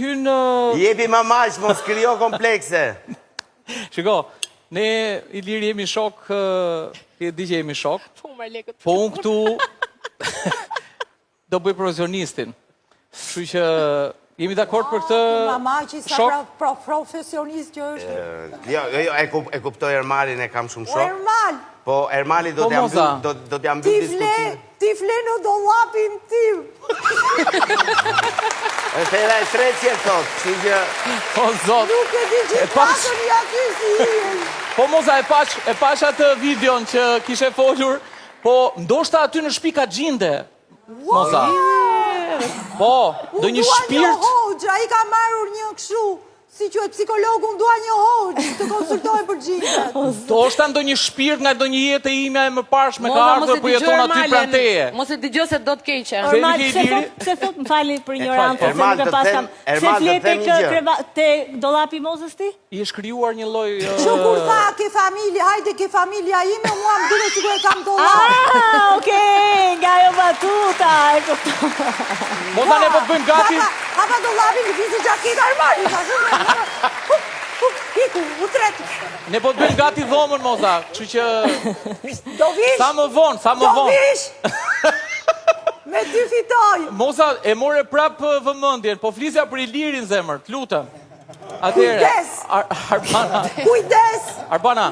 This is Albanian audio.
hynë... Jepi mamaq, mos krijo komplekse. Shiko, ne Iliri jemi shok, ti e di që jemi shok, po unë këtu do bëj profesionistin. Kështu që jemi dakord për këtë Mamaqi shok. sa profesionist që është. Jo, e kuptoj Ermalin, e kam shumë O shok. Ermal, Po Ermali do t'ja mbyll diskutimin. ti fle në dollapin tim. E thera e tretë që thot, kështu që... Po, zot. Nuk e di që pasën i aty si hijen. Po, Moza, e pash atë videon që kishe folur, po, ndoshta aty në shtëpi ka gjinde, Moza. Po, do një shpirt... Unë dua një hoxh, a i ka marrur një këshu, si që e psikologu, unë dua një hoxh të konsultoj për gjindet. Ndoshta ndo një shpirt nga do një jetë e ime e më pashme ka ardhur për jeton aty pranë teje. Mos e dëgjoj se do të keqe. Ormal, pse thot, më fali për ignorancë, se nuk e paskam. Pse fle te dollapi Mozës ti? I është krijuar një lloj... Që kur tha ke familje, hajde ke familja ime, mua më dyre sigur e kam dollap. Okej, nga jo batuta, e kuptoj. Moza, ne po të bëjmë gati... Hapa dollapin, visi gjakit Armani, ka shumë. Iku, u tretë. Ne po të bëjmë gati dhomën, Moza, kështu që... Do vish? Sa më vonë, sa më vonë. Do vish? Me ty fitoj. Moza, e more prapë vëmendjen, po flisja për Ilirin zemër, të lutem. Atëherë, Kujdes! Arbana. Kujdes! Arbana,